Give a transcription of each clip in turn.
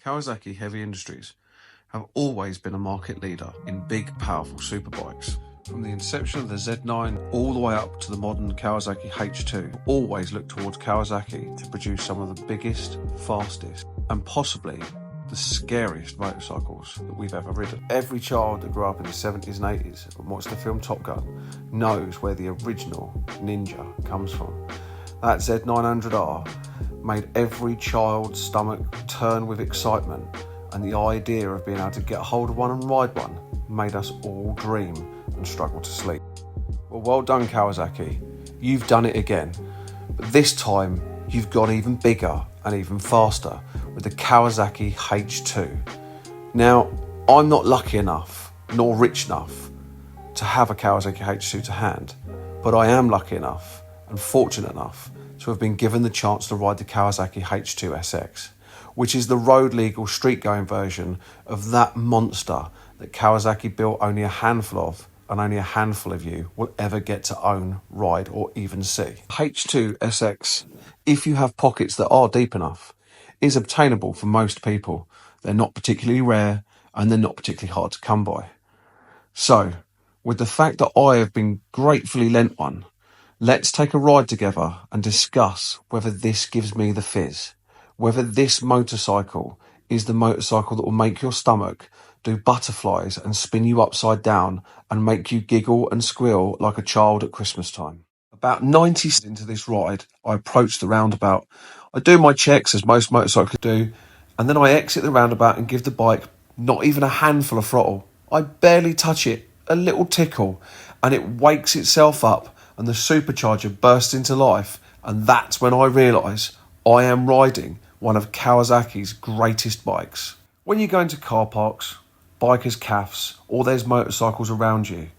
Kawasaki Heavy Industries have always been a market leader in big, powerful superbikes. From the inception of the Z9 all the way up to the modern Kawasaki H2, always look towards Kawasaki to produce some of the biggest, fastest, and possibly the scariest motorcycles that we've ever ridden. Every child that grew up in the 70s and 80s and watched the film Top Gun knows where the original Ninja comes from. That Z900R made every child's stomach turn with excitement, and the idea of being able to get hold of one and ride one made us all dream and struggle to sleep. Well done, Kawasaki. You've done it again. But this time, you've got even bigger and even faster with the Kawasaki H2. Now, I'm not lucky enough, nor rich enough, to have a Kawasaki H2 to hand, but I am lucky enough and fortunate enough to have been given the chance to ride the Kawasaki H2SX, which is the road-legal, street-going version of that monster that Kawasaki built only a handful of, and only a handful of you will ever get to own, ride, or even see. H2SX, if you have pockets that are deep enough, is obtainable for most people. They're not particularly rare, and they're not particularly hard to come by. So, with the fact that I have been gratefully lent one, let's take a ride together and discuss whether this gives me the fizz, whether this motorcycle is the motorcycle that will make your stomach do butterflies and spin you upside down and make you giggle and squeal like a child at Christmas time. About 90 seconds into this ride, I approach the roundabout. I do my checks, as most motorcyclists do, and then I exit the roundabout and give the bike not even a handful of throttle. I barely touch it, a little tickle, and it wakes itself up and the supercharger bursts into life, and that's when I realise I am riding one of Kawasaki's greatest bikes. When you go into car parks, bikers' cafes, or there's motorcycles around you,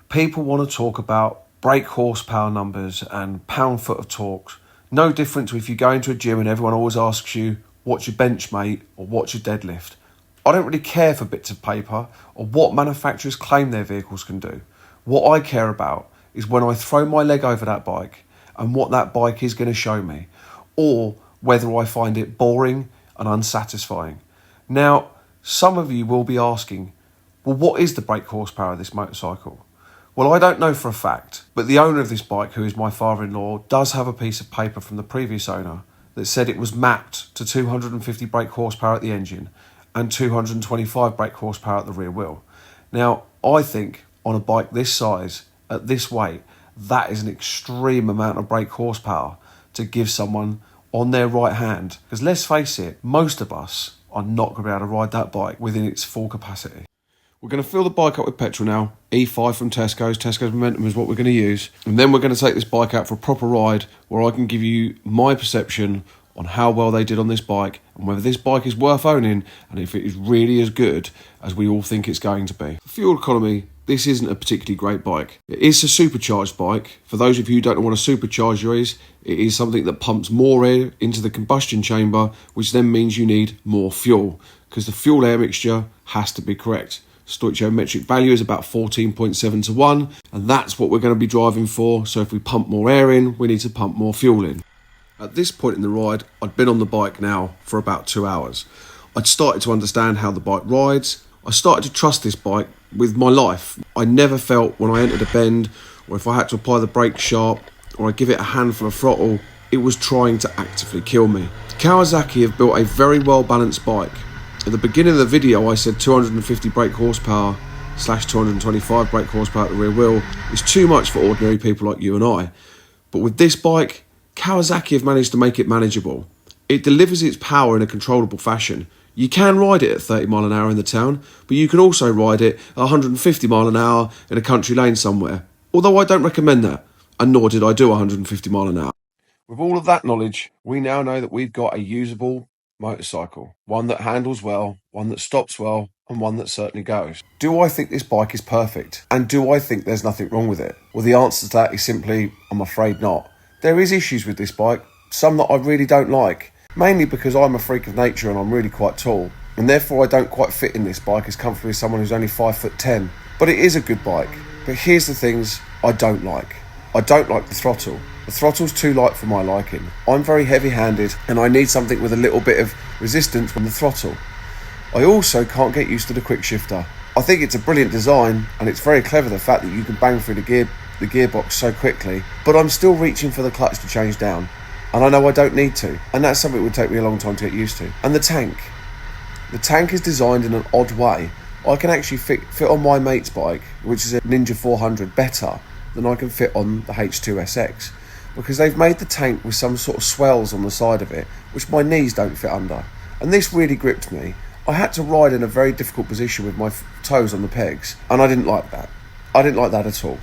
people want to talk about brake horsepower numbers and pound-foot of torque. No different to if you go into a gym and everyone always asks you, what's your bench, mate, or what's your deadlift? I don't really care for bits of paper or what manufacturers claim their vehicles can do. What I care about is when I throw my leg over that bike and what that bike is going to show me, or whether I find it boring and unsatisfying. Now, some of you will be asking, well, what is the brake horsepower of this motorcycle? Well, I don't know for a fact, but the owner of this bike, who is my father-in-law, does have a piece of paper from the previous owner that said it was mapped to 250 brake horsepower at the engine and 225 brake horsepower at the rear wheel. Now, I think on a bike this size, at this weight, that is an extreme amount of brake horsepower to give someone on their right hand. Because let's face it, most of us are not going to be able to ride that bike within its full capacity. We're going to fill the bike up with petrol now. E5 from Tesco's. Tesco's Momentum is what we're going to use. And then we're going to take this bike out for a proper ride where I can give you my perception on how well they did on this bike and whether this bike is worth owning and if it is really as good as we all think it's going to be. For fuel economy, this isn't a particularly great bike. It is a supercharged bike. For those of you who don't know what a supercharger is, it is something that pumps more air into the combustion chamber, which then means you need more fuel, because the fuel air mixture has to be correct. Stoichiometric value is about 14.7 to 1, and that's what we're going to be driving for. So if we pump more air in, we need to pump more fuel in. At this point in the ride, I'd been on the bike now for about 2 hours. I'd started to understand how the bike rides. I started to trust this bike with my life. I never felt when I entered a bend, or if I had to apply the brake sharp, or I give it a handful of throttle, it was trying to actively kill me. Kawasaki have built a very well balanced bike. At the beginning of the video, I said 250 brake horsepower / 225 brake horsepower at the rear wheel is too much for ordinary people like you and I. But with this bike, Kawasaki have managed to make it manageable. It delivers its power in a controllable fashion. You can ride it at 30 mile an hour in the town, but you can also ride it at 150 mile an hour in a country lane somewhere. Although I don't recommend that, and nor did I do 150 mile an hour. With all of that knowledge, we now know that we've got a usable motorcycle. One that handles well, one that stops well, and one that certainly goes. Do I think this bike is perfect? And do I think there's nothing wrong with it? Well, the answer to that is simply, I'm afraid not. There is issues with this bike, some that I really don't like. Mainly because I'm a freak of nature and I'm really quite tall, and therefore I don't quite fit in this bike as comfortably as someone who's only 5'10". But it is a good bike. But here's the things I don't like. I don't like the throttle. The throttle's too light for my liking. I'm very heavy-handed and I need something with a little bit of resistance from the throttle. I also can't get used to the quick shifter. I think it's a brilliant design, and it's very clever the fact that you can bang through the gearbox so quickly, but I'm still reaching for the clutch to change down, and I know I don't need to, and that's something that would take me a long time to get used to. And the tank is designed in an odd way. I can actually fit on my mate's bike, which is a Ninja 400, better than I can fit on the H2SX, because they've made the tank with some sort of swells on the side of it, which my knees don't fit under, and this really gripped me. I had to ride in a very difficult position with my toes on the pegs, and I didn't like that. I didn't like that at all.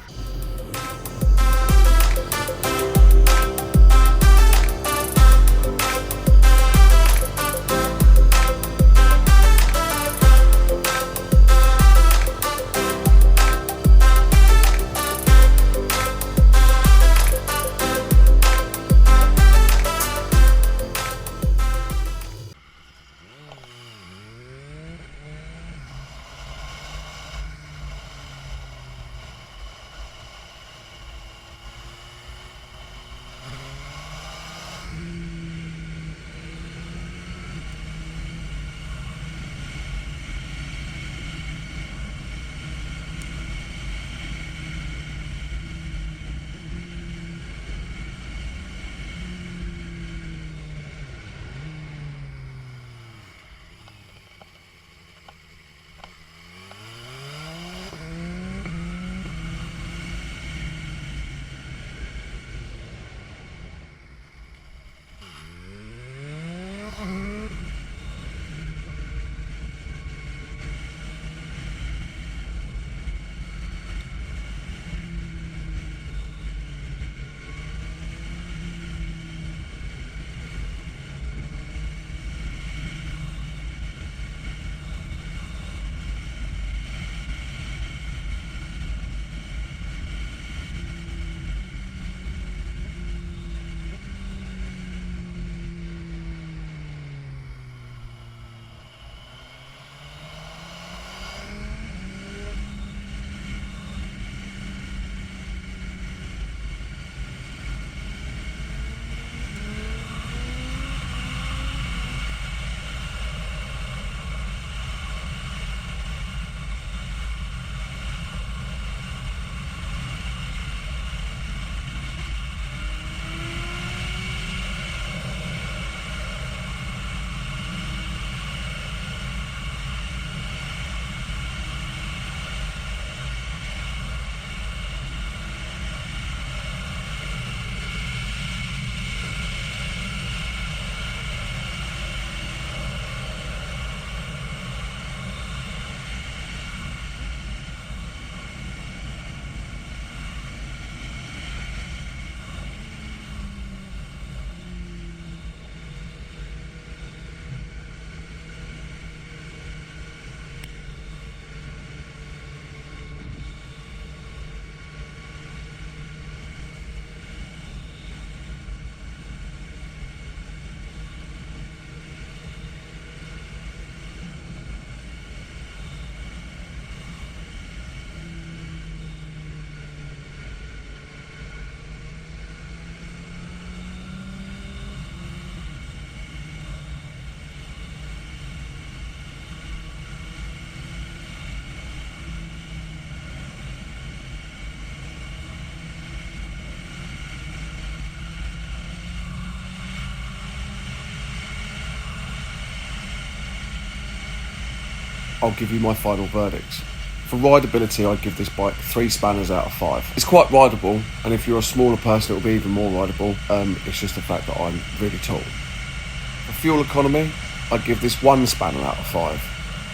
I'll give you my final verdicts. For rideability, I'd give this bike 3 spanners out of 5. It's quite rideable, and if you're a smaller person, it'll be even more rideable. It's just the fact that I'm really tall. For fuel economy, I'd give this 1 spanner out of 5.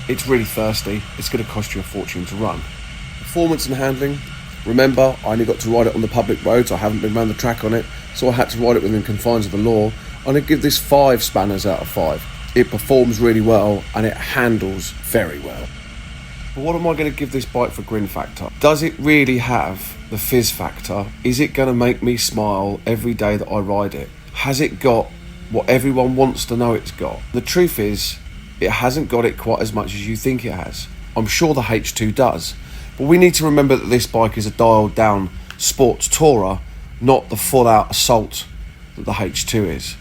It's really thirsty. It's going to cost you a fortune to run. Performance and handling. Remember, I only got to ride it on the public roads. I haven't been around the track on it, so I had to ride it within confines of the law. I'm going to give this 5 spanners out of 5. It performs really well, and it handles very well. But what am I going to give this bike for grin factor? Does it really have the fizz factor? Is it going to make me smile every day that I ride it? Has it got what everyone wants to know it's got? The truth is, it hasn't got it quite as much as you think it has. I'm sure the H2 does, but we need to remember that this bike is a dialed down sports tourer, not the full out assault that the H2 is.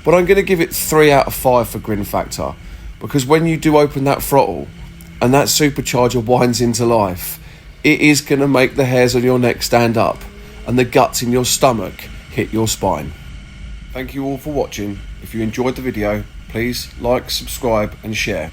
But I'm going to give it 3 out of 5 for grin factor. because when you do open that throttle and that supercharger winds into life, it is going to make the hairs on your neck stand up and the guts in your stomach hit your spine. Thank you all for watching. If you enjoyed the video, please like, subscribe and share.